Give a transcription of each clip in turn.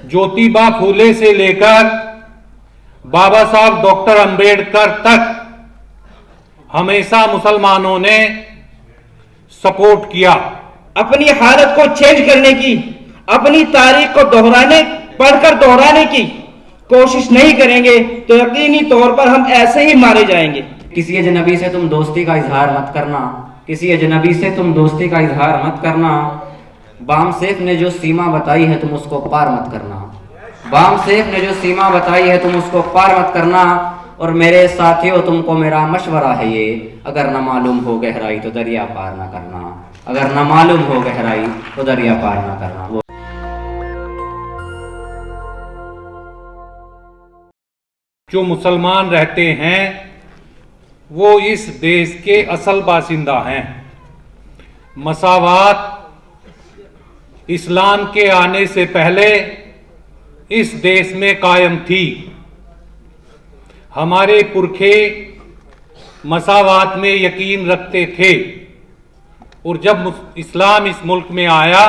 ज्योतिबा फूले से लेकर बाबा साहब डॉक्टर अंबेडकर तक हमेशा मुसलमानों ने सपोर्ट किया। अपनी हालत को चेंज करने की, अपनी तारीख को पढ़कर दोहराने की कोशिश नहीं करेंगे तो यकीनी तौर पर हम ऐसे ही मारे जाएंगे। किसी अजनबी से तुम दोस्ती का इजहार मत करना, किसी अजनबी से तुम दोस्ती का इजहार मत करना। बाम सेफ ने जो सीमा बताई है तुम उसको पार मत करना, बाम सेफ ने जो सीमा बताई है तुम उसको पार मत करना। और मेरे साथियों, तुमको मेरा मशवरा है ये, अगर न मालूम हो गहराई तो दरिया पार न करना, अगर न मालूम हो गहराई तो दरिया पार न करना। जो मुसलमान रहते हैं वो इस देश के असल बासिंदा हैं। मसावात इस्लाम के आने से पहले इस देश में कायम थी। हमारे पुरखे मसावात में यकीन रखते थे और जब इस्लाम इस मुल्क में आया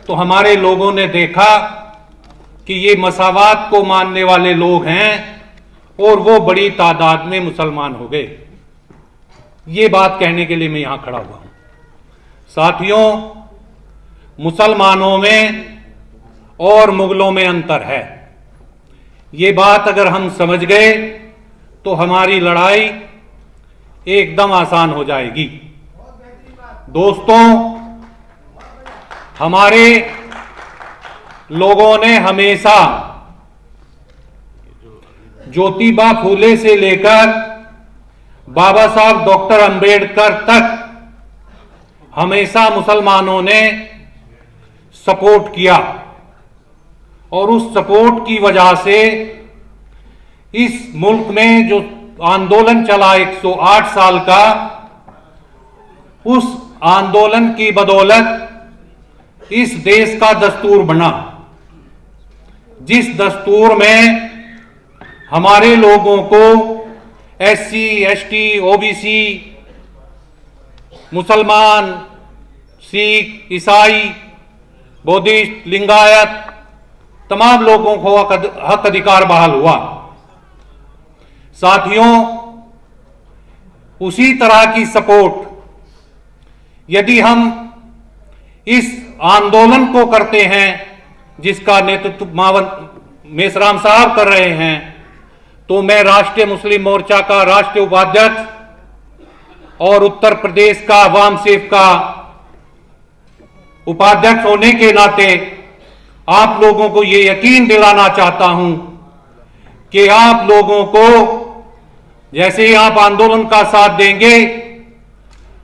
तो हमारे लोगों ने देखा कि ये मसावात को मानने वाले लोग हैं और वो बड़ी तादाद में मुसलमान हो गए। ये बात कहने के लिए मैं यहां खड़ा हुआ हूं। साथियों, मुसलमानों में और मुगलों में अंतर है। ये बात अगर हम समझ गए तो हमारी लड़ाई एकदम आसान हो जाएगी। दोस्तों, हमारे लोगों ने हमेशा ज्योतिबा फूले से लेकर बाबा साहब डॉक्टर अंबेडकर तक हमेशा मुसलमानों ने सपोर्ट किया और उस सपोर्ट की वजह से इस मुल्क में जो आंदोलन चला 108 साल का, उस आंदोलन की बदौलत इस देश का दस्तूर बना, जिस दस्तूर में हमारे लोगों को SC, ST, OBC, मुसलमान, सिख, ईसाई, बौद्धिस्ट, लिंगायत तमाम लोगों को हक अधिकार बहाल हुआ। साथियों, उसी तरह की सपोर्ट यदि हम इस आंदोलन को करते हैं जिसका नेतृत्व मेसराम साहब कर रहे हैं, तो मैं राष्ट्रीय मुस्लिम मोर्चा का राष्ट्रीय उपाध्यक्ष और उत्तर प्रदेश का अवाम सेफ का उपाध्यक्ष होने के नाते आप लोगों को ये यकीन दिलाना चाहता हूं कि आप लोगों को जैसे ही आप आंदोलन का साथ देंगे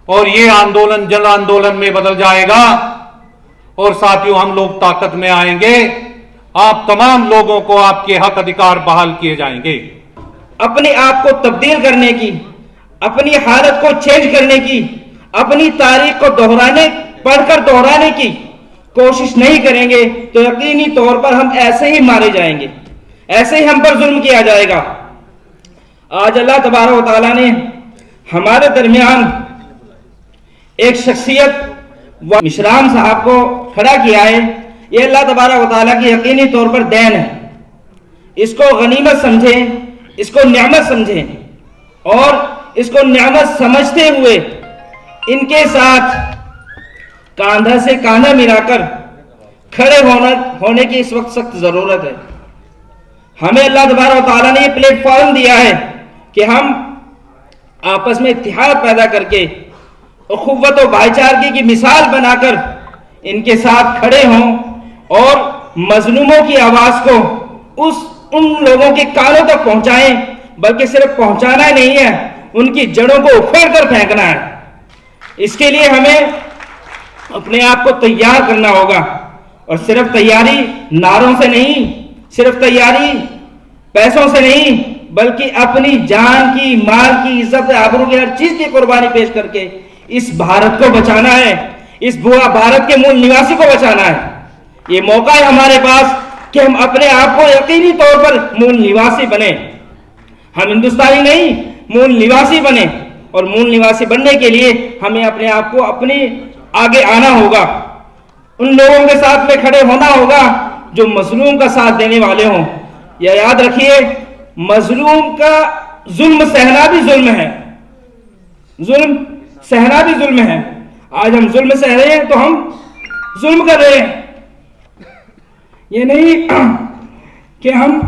और ये आंदोलन जन आंदोलन में बदल जाएगा और साथियों हम लोग ताकत में आएंगे, आप तमाम लोगों को आपके हक अधिकार बहाल किए जाएंगे। अपने आप को तब्दील करने की, अपनी हालत को चेंज करने की, अपनी तारीख को पढ़कर दोहराने की कोशिश नहीं करेंगे तो यकीनी तौर पर हम ऐसे ही मारे जाएंगे, ऐसे ही हम पर जुल्म किया जाएगा। आज अल्लाह तबारक व तआला ने हमारे दरमियान एक शख्सियत मेसराम साहब को खड़ा किया है। ये अल्लाह तबारक व तआला की यकीनी तौर पर देन है। इसको गनीमत समझें, इसको नेमत समझें और इसको नेमत समझते हुए इनके साथ कांधा से कांधा मिलाकर खड़े होने की इस वक्त सख्त जरूरत है। हमें अल्लाह तबारक व तआला ने ये प्लेटफॉर्म दिया है कि हम आपस में इत्तेहाद पैदा करके और खुव्वत और भाईचारगी की मिसाल बनाकर इनके साथ खड़े हों और मजलूमों की आवाज को उन लोगों के कानों तक पहुंचाएं, बल्कि सिर्फ पहुंचाना ही नहीं है, उनकी जड़ों को उखेड़ कर फेंकना है। इसके लिए हमें अपने आप को तैयार करना होगा और सिर्फ तैयारी नारों से नहीं, सिर्फ तैयारी पैसों से नहीं, बल्कि अपनी जान की, माल की, इज्जत, आबरू की हर चीज की कुर्बानी पेश करके इस भारत को बचाना है, इस बुआ भारत के मूल निवासी को बचाना है। ये मौका है हमारे पास कि हम अपने आप को यकीनी तौर पर मूल निवासी बने। हम हिंदुस्तानी नहीं, मूल निवासी बने और मूल निवासी बनने के लिए हमें अपने आप को अपने आगे आना होगा, उन लोगों के साथ में खड़े होना होगा जो मजलूम का साथ देने वाले हों। यह याद रखिए, मजलूम का जुल्म सहना भी जुल्म है, जुल्म सहना भी जुल्म है। आज हम जुल्म सह रहे हैं तो हम जुल्म कर रहे हैं। ये नहीं कि हम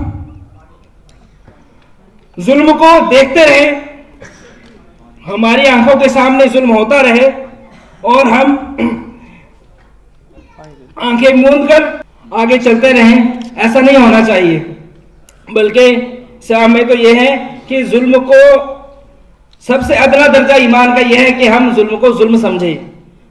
जुल्म को देखते रहे, हमारी आंखों के सामने जुल्म होता रहे और हम आंखें मूंद कर आगे चलते रहें। ऐसा नहीं होना चाहिए, बल्कि इस्लाम में तो यह है कि जुल्म को सबसे अदना दर्जा ईमान का यह है कि हम जुल्म को जुल्म समझें।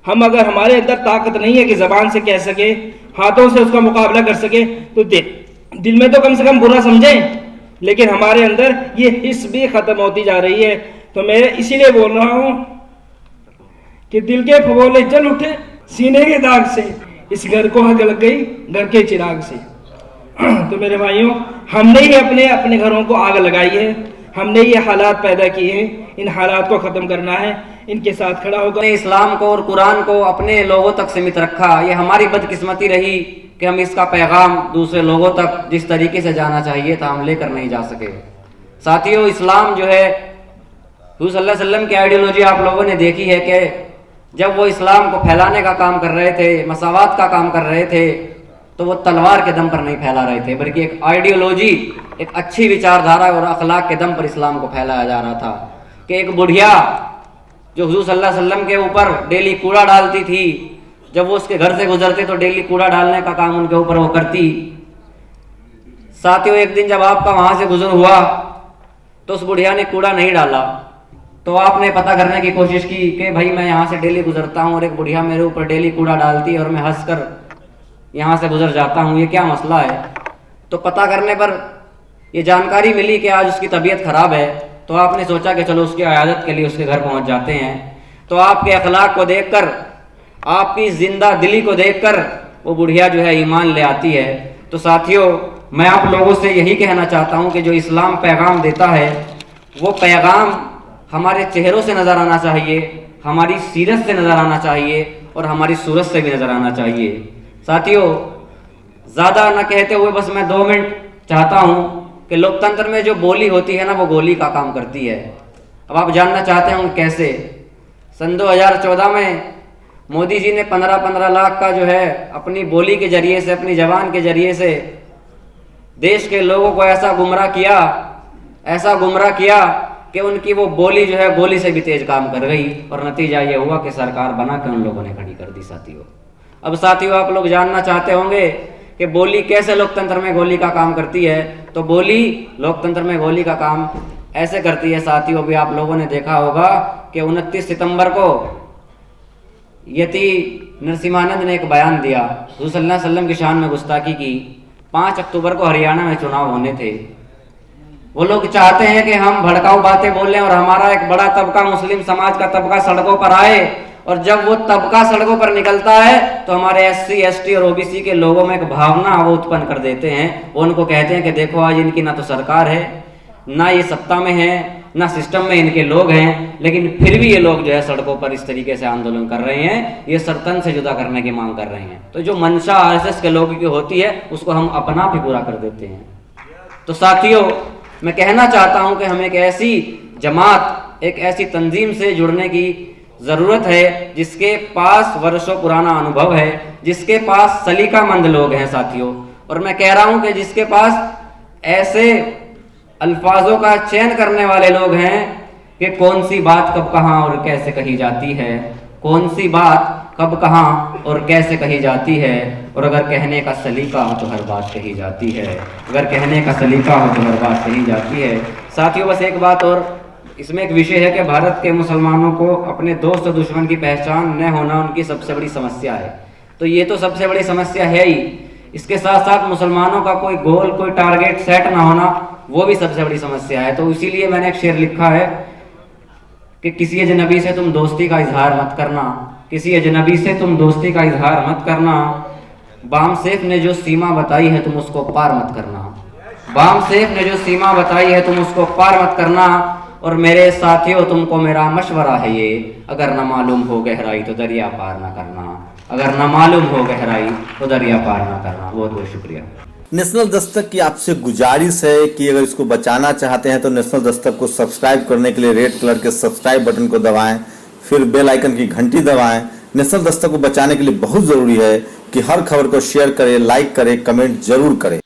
हम अगर हमारे अंदर ताकत नहीं है कि जबान से कह सके, हाथों से उसका मुकाबला कर सके, तो दिल में तो कम से कम बुरा समझें, लेकिन हमारे अंदर ये हिस्स भी खत्म होती जा रही है। तो मैं इसीलिए बोल रहा हूं कि दिल के फगोले जल उठे सीने के दाग से, इस घर को आग लग गई घर के चिराग से। तो मेरे भाइयों, हमने ही अपने अपने घरों को आग लगाई है, हमने ये हालात पैदा किए हैं, इन हालात को ख़त्म करना है, इनके साथ खड़ा होकर इस्लाम को और कुरान को अपने लोगों तक सीमित रखा। ये हमारी बदकिस्मती रही कि हम इसका पैगाम दूसरे लोगों तक जिस तरीके से जाना चाहिए था हम लेकर नहीं जा सके। साथियों, इस्लाम जो है हुज़ूर सल्लल्लाहु अलैहि वसल्लम की आइडियोलॉजी आप लोगों ने देखी है कि जब वो इस्लाम को फैलाने का काम कर रहे थे, मसावात का काम कर रहे थे, तो वो तलवार के दम पर नहीं फैला रहे थे, बल्कि एक आइडियोलॉजी, एक अच्छी विचारधारा और अखलाक के दम पर इस्लाम को फैलाया जा रहा था। कि एक बुढ़िया जो हुज़ूर सल्लल्लाहु अलैहि वसल्लम के ऊपर डेली कूड़ा डालती थी, जब वो उसके घर से गुजरते तो डेली कूड़ा डालने का काम उनके ऊपर वो करती। साथियों, एक दिन जब आपका वहां से गुजर हुआ तो उस बुढ़िया ने कूड़ा नहीं डाला, तो आपने पता करने की कोशिश की कि भाई मैं यहाँ से डेली गुजरता हूँ और एक बुढ़िया मेरे ऊपर डेली कूड़ा डालती है और मैं हंसकर यहाँ से गुजर जाता हूँ, ये क्या मसला है। तो पता करने पर ये जानकारी मिली कि आज उसकी तबीयत खराब है, तो आपने सोचा कि चलो उसकी इयादत के लिए उसके घर पहुँच जाते हैं। तो आपके अखलाक को देखकर, आपकी जिंदा दिली को देखकर वो बुढ़िया जो है ईमान ले आती है। तो साथियों, मैं आप लोगों से यही कहना चाहता हूँ कि जो इस्लाम पैगाम देता है वो पैगाम हमारे चेहरों से नज़र आना चाहिए, हमारी सीरत से नज़र आना चाहिए और हमारी सूरत से भी नज़र आना चाहिए। साथियों, ज़्यादा न कहते हुए बस मैं 2 मिनट चाहता हूँ कि लोकतंत्र में जो बोली होती है ना, वो गोली का काम करती है। अब आप जानना चाहते हैं कैसे। सन 2014 में मोदी जी ने 15-15 लाख का जो है अपनी बोली के जरिए से, अपनी जबान के जरिए से देश के लोगों को ऐसा गुमराह किया कि उनकी वो बोली जो है गोली से भी तेज काम कर गई और नतीजा ये हुआ कि सरकार बना के उन लोगों ने खड़ी कर दी। साथियों, अब साथियों आप लोग जानना चाहते होंगे कि बोली कैसे लोकतंत्र में गोली का काम करती है। तो बोली लोकतंत्र में गोली का काम ऐसे करती है साथियों, भी आप लोगों ने देखा होगा कि 29 सितंबर को यति नरसिम्हानंद ने एक बयान दिया, हुज़ूर सल्लल्लाहु अलैहि वसल्लम की शान में गुस्ताखी की। 5 अक्टूबर को हरियाणा में चुनाव होने थे। वो लोग चाहते हैं कि हम भड़काऊ बातें बोलें और हमारा एक बड़ा तबका, मुस्लिम समाज का तबका सड़कों पर आए, और जब वो तबका सड़कों पर निकलता है तो हमारे SC, ST और OBC के लोगों में एक भावना वो उत्पन्न कर देते हैं। वो उनको कहते हैं कि देखो आज इनकी ना तो सरकार है, ना ये सत्ता में है, ना सिस्टम में इनके लोग हैं, लेकिन फिर भी ये लोग जो है सड़कों पर इस तरीके से आंदोलन कर रहे हैं, ये सरतन से जुदा करने की मांग कर रहे हैं। तो जो मंशा RSS के लोगों की होती है उसको हम अपना भी पूरा कर देते हैं। तो साथियों, मैं कहना चाहता हूं कि हमें एक ऐसी जमात, एक ऐसी तंजीम से जुड़ने की ज़रूरत है जिसके पास वर्षों पुराना अनुभव है, जिसके पास सलीकामंद लोग हैं साथियों। और मैं कह रहा हूं कि जिसके पास ऐसे अल्फाजों का चयन करने वाले लोग हैं कि कौन सी बात कब कहाँ और कैसे कही जाती है, कौन सी बात कब कहाँ और कैसे कही जाती है, और अगर कहने का सलीका हो तो हर बात कही जाती है, अगर कहने का सलीका हो तो हर बात कही जाती है। साथियों, बस एक बात और इसमें एक विषय है कि भारत के मुसलमानों को अपने दोस्त और दुश्मन की पहचान न होना उनकी सबसे बड़ी समस्या है। तो ये तो सबसे बड़ी समस्या है ही, इसके साथ साथ मुसलमानों का कोई गोल, कोई टारगेट सेट ना होना, वो भी सबसे बड़ी समस्या है। तो इसीलिए मैंने एक शेर लिखा है कि किसी अजनबी से तुम दोस्ती का इजहार मत करना, किसी अजनबी से तुम दोस्ती का इजहार मत करना, बाम सेफ ने जो सीमा बताई है तुम उसको पार मत करना, बाम सेफ ने जो सीमा बताई है तुम उसको पार मत करना। और मेरे साथियों, तुमको मेरा मशवरा है ये, अगर न मालूम हो गहराई तो दरिया पार न करना, अगर न मालूम हो गहराई तो दरिया पार ना करना। बहुत बहुत शुक्रिया। नेशनल दस्तक की आपसे गुजारिश है कि अगर इसको बचाना चाहते हैं तो नेशनल दस्तक को सब्सक्राइब करने के लिए रेड कलर के सब्सक्राइब बटन को दबाएं, फिर बेल आइकन की घंटी दबाएं। नेशनल दस्तक को बचाने के लिए बहुत ज़रूरी है कि हर खबर को शेयर करें, लाइक करें, कमेंट जरूर करें।